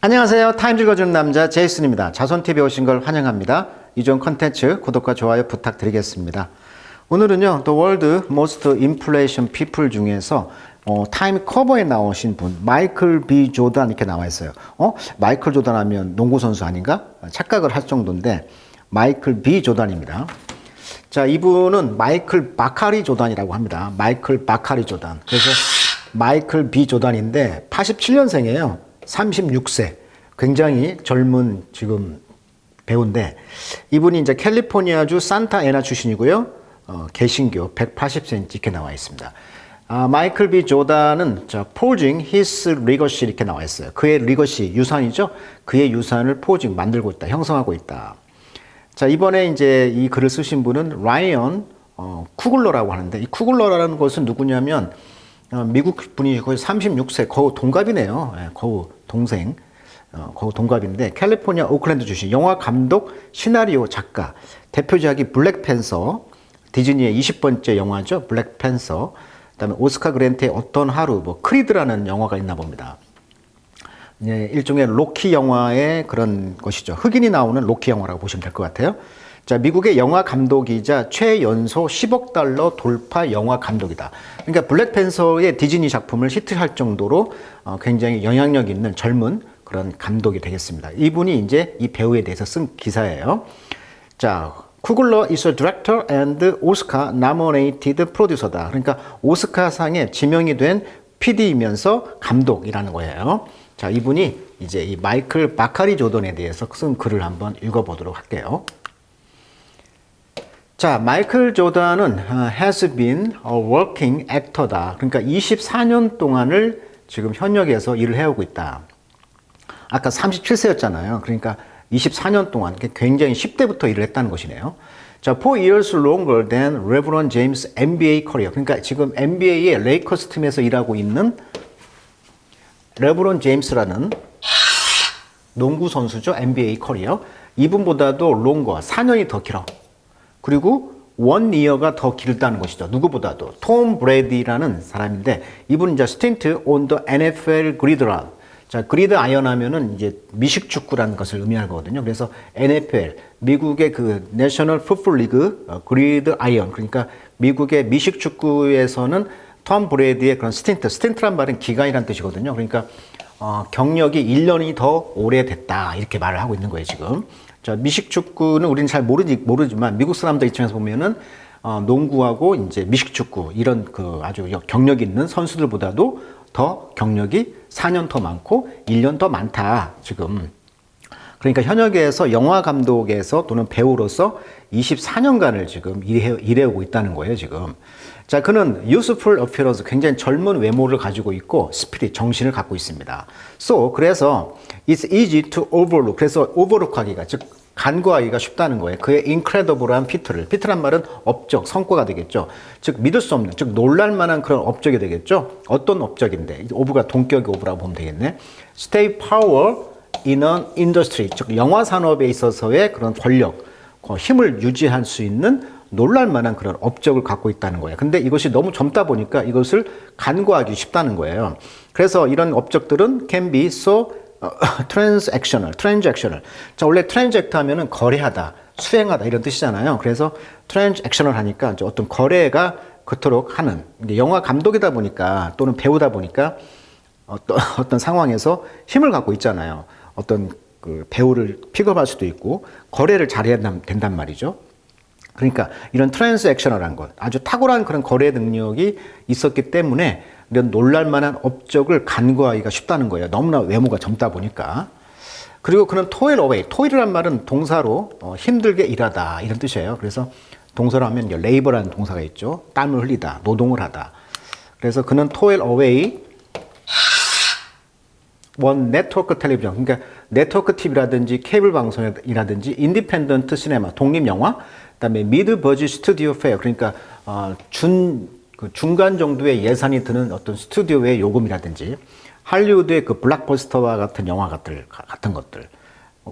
안녕하세요. 타임 읽어주는 남자 제이슨입니다. 자손TV에 오신 걸 환영합니다. 이전 컨텐츠 구독과 좋아요 부탁드리겠습니다. 오늘은요, The World Most Inflation People 중에서 타임 커버에 나오신 분, 마이클 B. 조단 이렇게 나와 있어요. 마이클 조단 하면 농구선수 아닌가? 착각을 할 정도인데, 마이클 B. 조단입니다. 자, 이분은 마이클 바카리 조단이라고 합니다. 마이클 바카리 조단. 그래서 마이클 B. 조단인데 87년생이에요. 36세. 굉장히 젊은 지금 배우인데, 이분이 이제 캘리포니아주 산타애나 출신이고요. 개신교 180cm 이렇게 나와 있습니다. 마이클 B. 조단은 forging his legacy 이렇게 나와 있어요. 그의 legacy, 유산이죠. 그의 유산을 forging, 만들고 있다, 형성하고 있다. 자, 이번에 이제 이 글을 쓰신 분은 라이언 쿠글러라고 하는데, 이 쿠글러라는 것은 누구냐면 미국 분이 거의 36세, 거의 동갑이네요. 거의 동생, 거의 동갑인데, 캘리포니아 오클랜드 출신, 영화 감독, 시나리오 작가, 대표작이 블랙팬서, 디즈니의 20번째 영화죠. 블랙팬서. 그다음에 오스카 그랜트의 어떤 하루, 크리드라는 영화가 있나 봅니다. 일종의 로키 영화의 그런 것이죠. 흑인이 나오는 로키 영화라고 보시면 될 것 같아요. 자, 미국의 영화 감독이자 최연소 10억 달러 돌파 영화 감독이다. 그러니까 블랙팬서의 디즈니 작품을 히트할 정도로 굉장히 영향력 있는 젊은 그런 감독이 되겠습니다. 이분이 이제 이 배우에 대해서 쓴 기사예요. 자, 쿠글러 is a director and Oscar nominated producer다. 그러니까 오스카상에 지명이 된 PD이면서 감독이라는 거예요. 자, 이분이 이제 이 마이클 바카리 조던에 대해서 쓴 글을 한번 읽어보도록 할게요. 자, 마이클 조던은 has been a working actor다. 그러니까 24년 동안을 지금 현역에서 일을 해오고 있다. 아까 37세였잖아요. 그러니까 24년 동안 굉장히 10대부터 일을 했다는 것이네요. 자, 4 years longer than LeBron James NBA career. 그러니까 지금 NBA의 레이커스 팀에서 일하고 있는 레브론 제임스라는 농구 선수죠. NBA 커리어. 이분보다도 롱거, 4년이 더 길어. 그리고 1 year가 더 길다는 것이죠. 누구보다도. 톰 브래디라는 사람인데, 이분은 이제 스틴트 on the NFL gridiron. 자, 그리드 아이언 하면은 이제 미식 축구라는 것을 의미하거든요. 그래서 NFL, 미국의 그 내셔널 풋볼 리그 그리드 아이언. 그러니까 미국의 미식 축구에서는 톰 브래디의 그런 스틴트란 말은 기간이란 뜻이거든요. 그러니까 경력이 1년이 더 오래됐다, 이렇게 말을 하고 있는 거예요, 지금. 자, 미식 축구는 우리는 잘 모르지만 미국 사람들 입장에서 보면은 농구하고 이제 미식 축구 이런 그 아주 경력 있는 선수들보다도 더 경력이 4년 더 많고 1년 더 많다, 지금. 그러니까 현역에서 영화 감독에서 또는 배우로서 24년간을 지금 일해오고 있다는 거예요, 지금. 자, 그는 youthful appearance, 굉장히 젊은 외모를 가지고 있고, spirit, 정신을 갖고 있습니다. 그래서 it's easy to overlook. 그래서 overlook하기가, 즉 간과하기가 쉽다는 거예요. 그의 incredible한 피트란 말은 업적, 성과가 되겠죠. 즉 믿을 수 없는, 즉 놀랄 만한 그런 업적이 되겠죠. 어떤 업적인데, 오브가 동격의 오브라고 보면 되겠네. stay power in an industry, 즉 영화 산업에 있어서의 그런 권력, 힘을 유지할 수 있는 놀랄 만한 그런 업적을 갖고 있다는 거예요. 근데 이것이 너무 젊다 보니까 이것을 간과하기 쉽다는 거예요. 그래서 이런 업적들은 can be so transactional. 자, 원래 transact 하면은 거래하다, 수행하다 이런 뜻이잖아요. 그래서 transactional 하니까 이제 어떤 거래가 그토록 하는, 영화 감독이다 보니까 또는 배우다 보니까 어떤 상황에서 힘을 갖고 있잖아요. 어떤 그 배우를 픽업할 수도 있고 거래를 잘해야 된단 말이죠. 그러니까 이런 트랜스액셔널한 것, 아주 탁월한 그런 거래 능력이 있었기 때문에 이런 놀랄만한 업적을 간과하기가 쉽다는 거예요. 너무나 외모가 젊다 보니까. 그리고 그는 toil away, toil이란 말은 동사로 힘들게 일하다 이런 뜻이에요. 그래서 동사로 하면 labor라는 동사가 있죠. 땀을 흘리다, 노동을 하다. 그래서 그는 toil away 원 네트워크 텔레비전, 그러니까 네트워크 TV라든지 케이블 방송이라든지 인디펜던트 시네마, 독립영화, 그다음에 미드 버짓 스튜디오 페어, 그러니까 중간 정도의 예산이 드는 어떤 스튜디오의 요금이라든지 할리우드의 그 블록버스터와 같은 영화 같은 것들,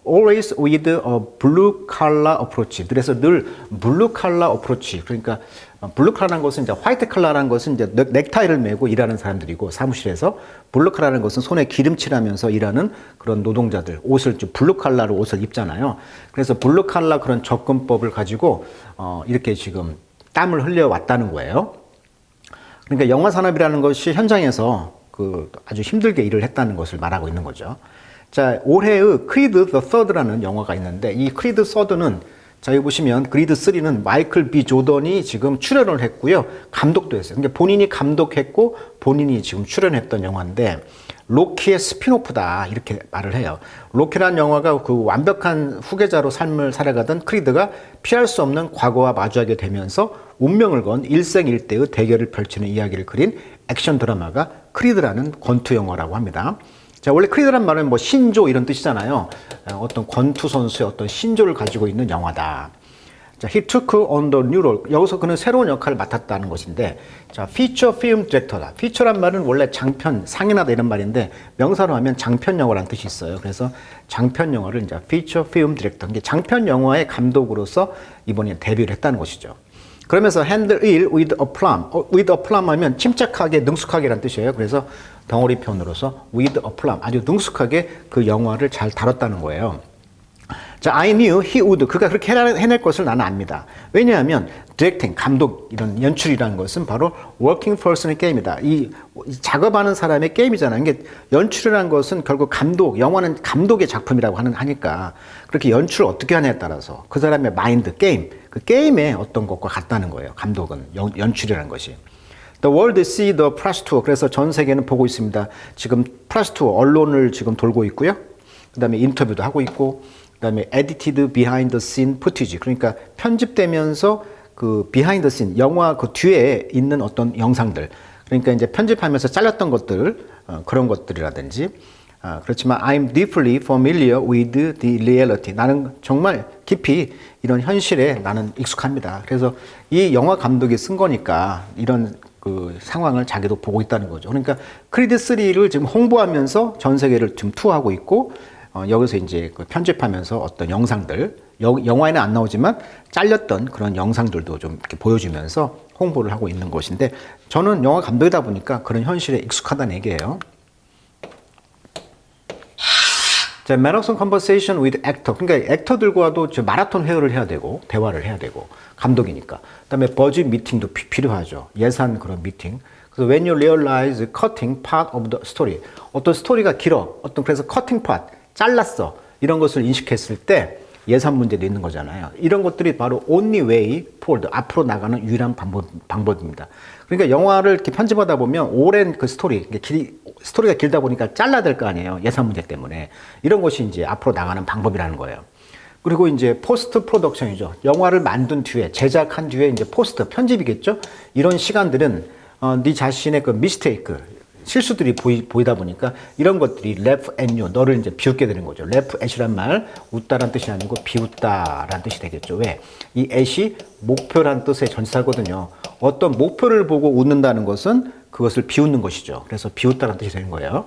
always with a blue collar approach. 그래서 늘 blue collar approach. 그러니까 블루 컬러라는 것은 이제 화이트 컬러라는 것은 이제 넥타이를 메고 일하는 사람들이고 사무실에서 블루 컬러라는 것은 손에 기름칠하면서 일하는 그런 노동자들 옷을 좀 블루 컬러로 옷을 입잖아요. 그래서 블루 컬러 그런 접근법을 가지고 이렇게 지금 땀을 흘려 왔다는 거예요. 그러니까 영화 산업이라는 것이 현장에서 그 아주 힘들게 일을 했다는 것을 말하고 있는 거죠. 자, 올해의 크리드 더 서드라는 영화가 있는데 이 크리드 서드는 자, 여기 보시면 크리드 3는 마이클 B 조던이 지금 출연을 했고요. 감독도 했어요. 그러니까 본인이 감독했고 본인이 지금 출연했던 영화인데 로키의 스핀오프다 이렇게 말을 해요. 로키라는 영화가 그 완벽한 후계자로 삶을 살아가던 크리드가 피할 수 없는 과거와 마주하게 되면서 운명을 건 일생일대의 대결을 펼치는 이야기를 그린 액션 드라마가 크리드라는 권투 영화라고 합니다. 자, 원래 크리드란 말은 뭐 신조 이런 뜻이잖아요. 어떤 권투 선수의 어떤 신조를 가지고 있는 영화다. 자, he took on the new role. 여기서 그는 새로운 역할을 맡았다는 것인데, 자, feature film director다. feature란 말은 원래 장편, 상연하다 이런 말인데, 명사로 하면 장편 영화라는 뜻이 있어요. 그래서 장편 영화를 이제 feature film director. 이게 장편 영화의 감독으로서 이번에 데뷔를 했다는 것이죠. 그러면서 handle it with aplomb. with aplomb 하면 침착하게, 능숙하게라는 뜻이에요. 그래서 덩어리 표현으로서 with aplomb. 아주 능숙하게 그 영화를 잘 다뤘다는 거예요. 자, I knew he would. 그가 그렇게 해낼 것을 나는 압니다. 왜냐하면 directing, 감독, 이런 연출이라는 것은 바로 working person의 게임이다. 이 작업하는 사람의 게임이잖아요. 이게 연출이라는 것은 결국 감독, 영화는 감독의 작품이라고 하니까 그렇게 연출을 어떻게 하냐에 따라서 그 사람의 마인드, 게임, 그 게임의 어떤 것과 같다는 거예요. 감독은, 연출이라는 것이. The world see the press tour. 그래서 전 세계는 보고 있습니다. 지금 press tour, 언론을 지금 돌고 있고요. 그 다음에 인터뷰도 하고 있고, 그 다음에 edited behind the scene footage. 그러니까 편집되면서 그 behind the scene, 영화 그 뒤에 있는 어떤 영상들. 그러니까 이제 편집하면서 잘렸던 것들, 그런 것들이라든지. 그렇지만 I'm deeply familiar with the reality. 나는 정말 깊이 이런 현실에 나는 익숙합니다. 그래서 이 영화 감독이 쓴 거니까 이런 그 상황을 자기도 보고 있다는 거죠. 그러니까 크리드 3를 지금 홍보하면서 전 세계를 지금 투어하고 있고, 여기서 이제 그 편집하면서 어떤 영상들, 영화에는 안 나오지만 잘렸던 그런 영상들도 좀 이렇게 보여주면서 홍보를 하고 있는 것인데, 저는 영화 감독이다 보니까 그런 현실에 익숙하다는 얘기예요. 자, 마라톤 컨버세이션 with 액터. 그러니까 액터들과도 마라톤 회의를 해야 되고, 대화를 해야 되고, 감독이니까. 그 다음에 버짓 미팅도 필요하죠. 예산 그런 미팅. 그래서 when you realize cutting part of the story. 어떤 스토리가 길어. 그래서 cutting part. 잘랐어. 이런 것을 인식했을 때 예산 문제도 있는 거잖아요. 이런 것들이 바로 only way forward. 앞으로 나가는 유일한 방법입니다. 그러니까 영화를 이렇게 편집하다 보면 오랜 그 스토리가 길다 보니까 잘라야 될 거 아니에요. 예산 문제 때문에. 이런 것이 이제 앞으로 나가는 방법이라는 거예요. 그리고 이제 포스트 프로덕션이죠. 영화를 만든 뒤에, 제작한 뒤에 이제 포스트, 편집이겠죠? 이런 시간들은 네 자신의 그 미스테이크, 실수들이 보이다 보니까 이런 것들이 laugh at you, 너를 이제 비웃게 되는 거죠. laugh at이란 말, 웃다란 뜻이 아니고 비웃다란 뜻이 되겠죠. 왜? 이 at이 목표란 뜻의 전치사거든요. 어떤 목표를 보고 웃는다는 것은 그것을 비웃는 것이죠. 그래서 비웃다란 뜻이 되는 거예요.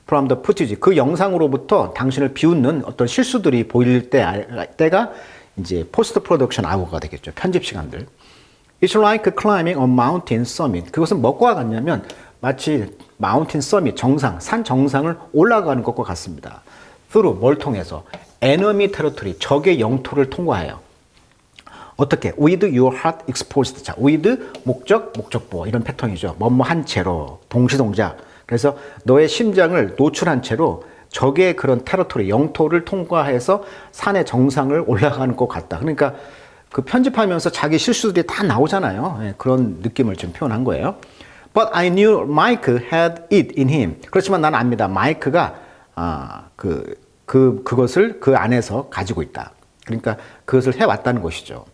From the footage, 그 영상으로부터 당신을 비웃는 어떤 실수들이 보일 때가 이제 포스트 프로덕션 아워가 되겠죠. 편집 시간들. It's like climbing a mountain summit. 그것은 뭐과 같냐면 마치 마운틴 서밋, 정상, 산 정상을 올라가는 것과 같습니다. through, 뭘 통해서? enemy territory, 적의 영토를 통과해요. 어떻게? with your heart exposed. 자, with, 목적, 목적보 이런 패턴이죠. 뭐뭐 한 채로, 동시동작. 그래서 너의 심장을 노출한 채로 적의 그런 테러토리, 영토를 통과해서 산의 정상을 올라가는 것 같다. 그러니까 그 편집하면서 자기 실수들이 다 나오잖아요. 예, 그런 느낌을 좀 표현한 거예요. But I knew Mike had it in him. 그렇지만 나는 압니다. 마이크가 그것을 그 안에서 가지고 있다. 그러니까 그것을 해왔다는 것이죠.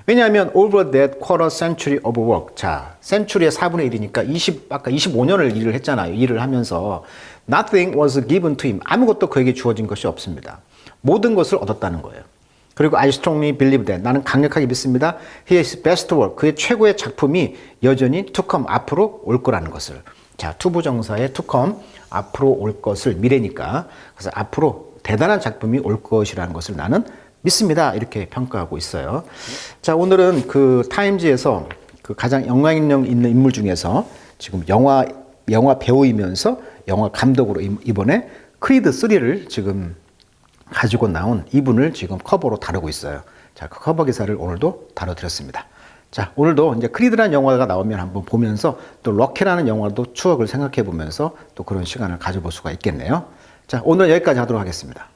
왜냐하면 over that quarter century of work. 자, century의 4분의 1이니까 아까 25년을 일을 했잖아요. 일을 하면서 nothing was given to him. 아무것도 그에게 주어진 것이 없습니다. 모든 것을 얻었다는 거예요. 그리고 I strongly believe that. 나는 강력하게 믿습니다. His best work. 그의 최고의 작품이 여전히 to come. 앞으로 올 거라는 것을. 자, 투부정사의 to come. 앞으로 올 것을 미래니까. 그래서 앞으로 대단한 작품이 올 것이라는 것을 나는 믿습니다. 이렇게 평가하고 있어요. 자, 오늘은 그 타임지에서 그 가장 영향력 있는 인물 중에서 지금 영화 배우이면서 영화 감독으로 이번에 크리드 3를 지금 가지고 나온 이분을 지금 커버로 다루고 있어요. 자, 그 커버 기사를 오늘도 다뤄드렸습니다. 자, 오늘도 이제 크리드라는 영화가 나오면 한번 보면서 또 럭키라는 영화도 추억을 생각해 보면서 또 그런 시간을 가져볼 수가 있겠네요. 자, 오늘 여기까지 하도록 하겠습니다.